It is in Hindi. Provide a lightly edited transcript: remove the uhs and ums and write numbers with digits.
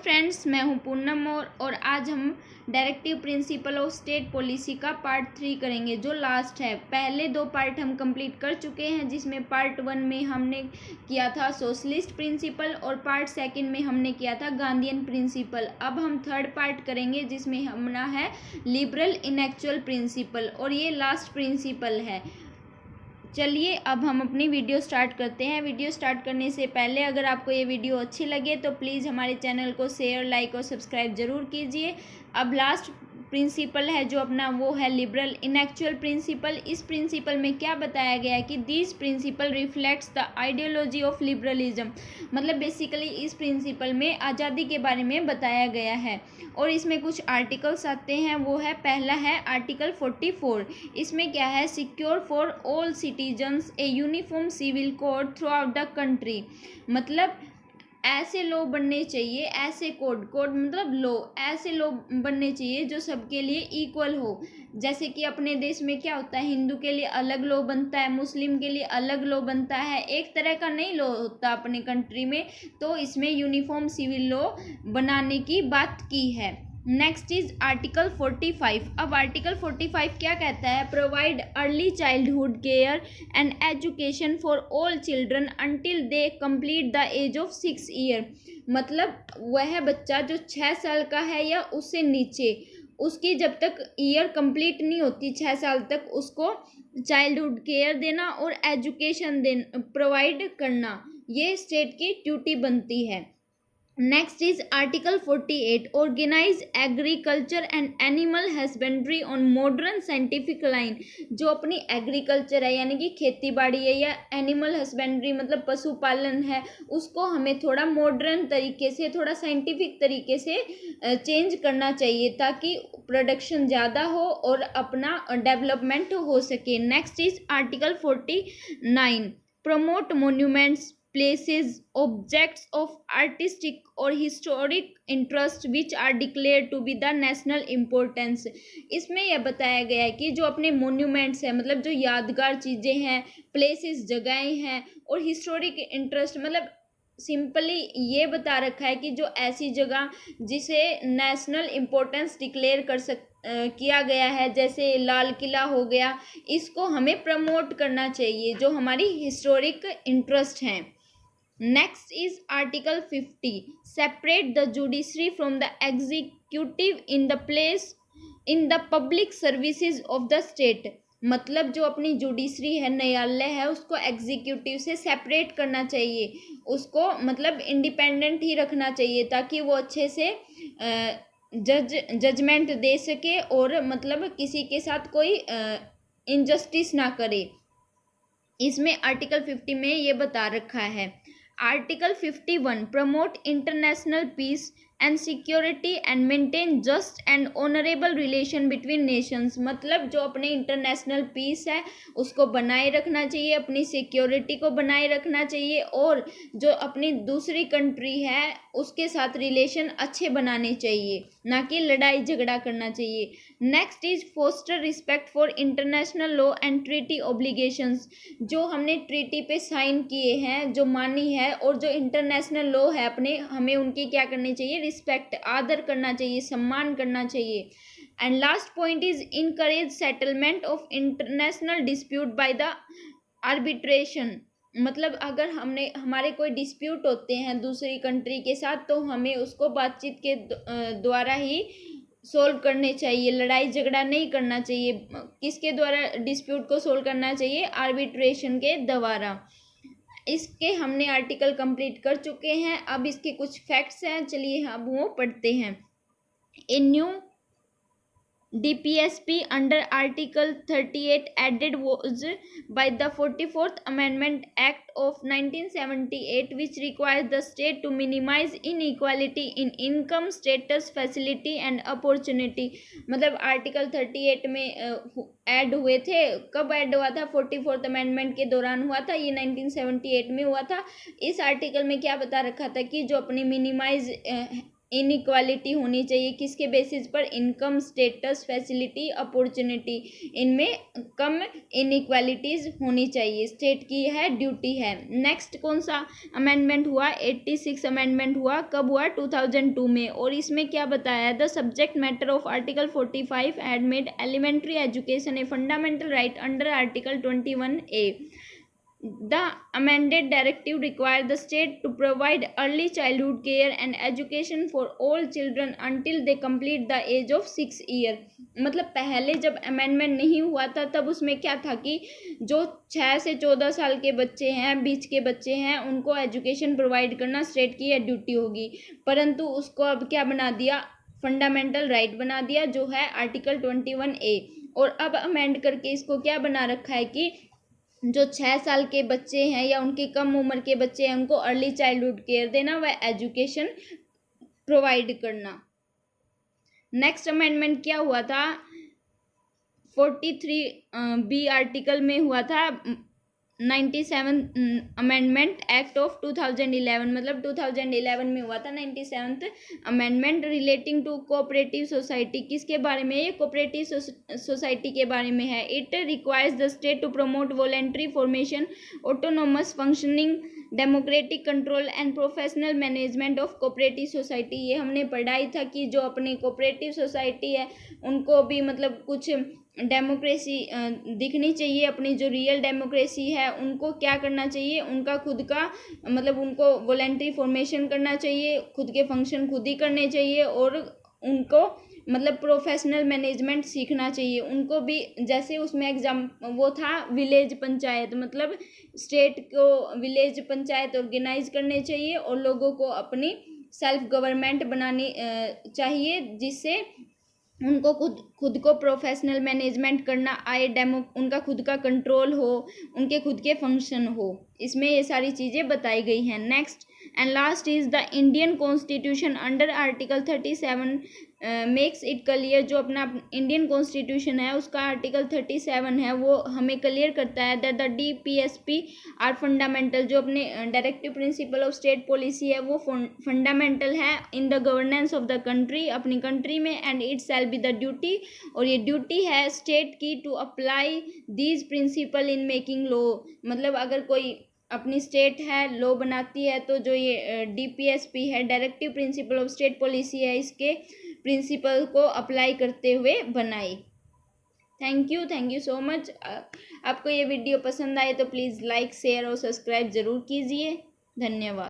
फ्रेंड्स, मैं हूं पूनम और आज हम directive principle of state policy का पार्ट 3 करेंगे जो लास्ट है। पहले 2 पार्ट हम कंप्लीट कर चुके हैं, जिसमें पार्ट 1 में हमने किया था सोशलिस्ट प्रिंसिपल और पार्ट 2 में हमने किया था गांधीयन प्रिंसिपल। अब हम थर्ड पार्ट करेंगे जिसमें हमारा है लिबरल इनेक्चुअल प्रिंसिपल और ये लास्ट प्रिंसिपल है। चलिए अब हम अपनी वीडियो स्टार्ट करते हैं। वीडियो स्टार्ट करने से पहले अगर आपको ये वीडियो अच्छी लगे तो प्लीज़ हमारे चैनल को शेयर, लाइक और सब्सक्राइब ज़रूर कीजिए। अब लास्ट प्रिंसिपल है जो अपना, वो है लिबरल इनेक्चुअल प्रिंसिपल। इस प्रिंसिपल में क्या बताया गया है कि this principle reflects the ideology of liberalism. मतलब बेसिकली इस प्रिंसिपल में आज़ादी के बारे में बताया गया है और इसमें कुछ आर्टिकल्स आते हैं। वो है, पहला है आर्टिकल 44। इसमें क्या है, secure for all citizens a uniform civil code throughout the country. मतलब ऐसे लॉ बनने चाहिए, ऐसे कोड मतलब लॉ, ऐसे लॉ बनने चाहिए जो सबके लिए इक्वल हो। जैसे कि अपने देश में क्या होता है, हिंदू के लिए अलग लॉ बनता है, मुस्लिम के लिए अलग लॉ बनता है, एक तरह का नहीं लॉ होता अपने कंट्री में। तो इसमें यूनिफॉर्म सिविल लॉ बनाने की बात की है। Next is article 45। अब आर्टिकल 45 क्या कहता है, provide early childhood care and education for all children until they complete the age of 6 year. मतलब वह बच्चा जो 6 साल का है या उससे नीचे, उसकी जब तक ईयर कंप्लीट नहीं होती 6 साल तक, उसको चाइल्डहुड केयर देना और एजुकेशन प्रोवाइड करना, ये स्टेट की ड्यूटी बनती है। Next is article 48, organise agriculture and animal husbandry on modern scientific line. जो अपनी एग्रीकल्चर है यानी कि खेती बाड़ी है, या एनिमल हस्बेंड्री मतलब पशुपालन है, उसको हमें थोड़ा मॉडर्न तरीके से, थोड़ा साइंटिफिक तरीके से चेंज करना चाहिए ताकि प्रोडक्शन ज़्यादा हो और अपना डेवलपमेंट हो सके। Next is article 49, promote monuments, places, objects of artistic or historic interest which are declared to be the national importance। इसमें यह बताया गया है कि जो अपने मोन्यूमेंट्स हैं, मतलब जो यादगार चीज़ें हैं, प्लेसेस जगहें हैं, और हिस्टोरिक इंटरेस्ट मतलब सिंपली ये बता रखा है कि जो ऐसी जगह जिसे नेशनल इम्पोर्टेंस डिक्लेयर किया गया है, जैसे लाल किला हो गया, इसको हमें प्रमोट करना चाहिए जो हमारी हिस्टोरिक इंटरेस्ट हैं। Next is article 50, separate the judiciary from the executive in the public services of the state. मतलब जो अपनी जुडिशरी है, न्यायालय है, उसको एग्जीक्यूटिव से सेपरेट करना चाहिए, उसको मतलब इंडिपेंडेंट ही रखना चाहिए ताकि वो अच्छे से जजमेंट दे सके और मतलब किसी के साथ कोई इनजस्टिस ना करे। इसमें आर्टिकल 50 में ये बता रखा है। Article 51, promote international peace and security and maintain just and honourable relation between nations. मतलब जो अपने इंटरनेशनल पीस है उसको बनाए रखना चाहिए, अपनी सिक्योरिटी को बनाए रखना चाहिए, और जो अपनी दूसरी कंट्री है उसके साथ रिलेशन अच्छे बनाने चाहिए, ना कि लड़ाई झगड़ा करना चाहिए। Next is foster respect for international law and treaty obligations. जो हमने ट्रीटी पे साइन किए हैं, जो मानी है, और जो इंटरनेशनल लॉ है अपने, हमें उनकी क्या करनी चाहिए, रिस्पेक्ट, आदर करना चाहिए, सम्मान करना चाहिए। And last point is encourage settlement of international dispute by the arbitration. मतलब अगर हमारे कोई डिस्प्यूट होते हैं दूसरी कंट्री के साथ, तो हमें उसको बातचीत के द्वारा ही सोल्व करने चाहिए, लड़ाई झगड़ा नहीं करना चाहिए। किसके द्वारा डिस्प्यूट को सोल्व करना चाहिए, आर्बिट्रेशन के द्वारा। इसके हमने आर्टिकल कंप्लीट कर चुके हैं। अब इसके कुछ फैक्ट्स हैं, चलिए अब वो पढ़ते हैं। A new DPSP under Article 38 added was by the 44th Amendment Act of 1978, which requires the state to minimize inequality in income, status, facility and opportunity। मतलब आर्टिकल 38 में ऐड हुए थे। कब ऐड हुआ था, 44th अमेंडमेंट के दौरान हुआ था, ये 1978 में हुआ था। इस आर्टिकल में क्या बता रखा था कि जो अपनी मिनिमाइज इनइक्वालिटी होनी चाहिए। किसके बेसिस पर? इनकम, स्टेटस, फैसिलिटी, अपॉर्चुनिटी, इनमें कम इनइक्वालिटीज होनी चाहिए। स्टेट की है ड्यूटी है। नेक्स्ट कौन सा अमेंडमेंट हुआ? 86 अमेंडमेंट हुआ। कब हुआ? 2002 में। और इसमें क्या बताया है? The subject matter of article 45 had made elementary education a fundamental right under article 21A. The amended directive required the state to provide early childhood care and education for all children until they complete the age of 6 years. मतलब पहले जब अमेंडमेंट नहीं हुआ था तब उसमें क्या था कि जो 6 से 14 साल के बच्चे हैं, बीच के बच्चे हैं, उनको एजुकेशन प्रोवाइड करना स्टेट की ड्यूटी होगी। परंतु उसको अब क्या बना दिया? फंडामेंटल राइट बना दिया, जो है आर्टिकल 21A। और अब अमेंड करके इसको क्या बना रखा है कि जो 6 साल के बच्चे हैं या उनकी कम उम्र के बच्चे हैं, उनको अर्ली चाइल्डहुड केयर देना, व एजुकेशन प्रोवाइड करना। नेक्स्ट अमेंडमेंट क्या हुआ था? 43B आर्टिकल में हुआ था 97 अमेंडमेंट एक्ट ऑफ 2011, मतलब 2011 में हुआ था 97th amendment relating to cooperative society. किसके बारे में? ये कोऑपरेटिव सोसाइटी के बारे में है। It requires the state to promote voluntary formation, autonomous functioning, democratic control and professional management of cooperative society. ये हमने पढ़ाई था कि जो अपनी कोऑपरेटिव सोसाइटी है उनको भी मतलब कुछ डेमोक्रेसी दिखनी चाहिए। अपनी जो रियल डेमोक्रेसी है उनको क्या करना चाहिए? उनका खुद का मतलब उनको वॉलेंट्री फॉर्मेशन करना चाहिए, खुद के फंक्शन खुद ही करने चाहिए, और उनको मतलब प्रोफेशनल मैनेजमेंट सीखना चाहिए। उनको भी जैसे उसमें एग्जाम वो था विलेज पंचायत, मतलब स्टेट को विलेज पंचायत ऑर्गेनाइज करने चाहिए और लोगों को अपनी सेल्फ गवर्नमेंट बनानी चाहिए, जिससे उनको खुद को प्रोफेशनल मैनेजमेंट करना आए, उनका खुद का कंट्रोल हो, उनके खुद के फंक्शन हो। इसमें ये सारी चीज़ें बताई गई हैं। Next and last is the Indian constitution under article 37 makes it clear. जो अपना इंडियन कॉन्स्टिट्यूशन है उसका आर्टिकल 37 है, वो हमें क्लियर करता है that the DPSP are fundamental. जो अपने directive principle of state policy है वो फंडामेंटल है in the governance of the country, अपनी कंट्री में, and it shall be the duty, और ये ड्यूटी है स्टेट की to apply these principle in making law. मतलब अगर कोई अपनी स्टेट है लॉ बनाती है तो जो ये DPSP है, directive principle of state policy है, इसके प्रिंसिपल को अप्लाई करते हुए बनाई। Thank you so much. आपको ये वीडियो पसंद आए तो प्लीज़ लाइक, शेयर और सब्सक्राइब ज़रूर कीजिए। धन्यवाद।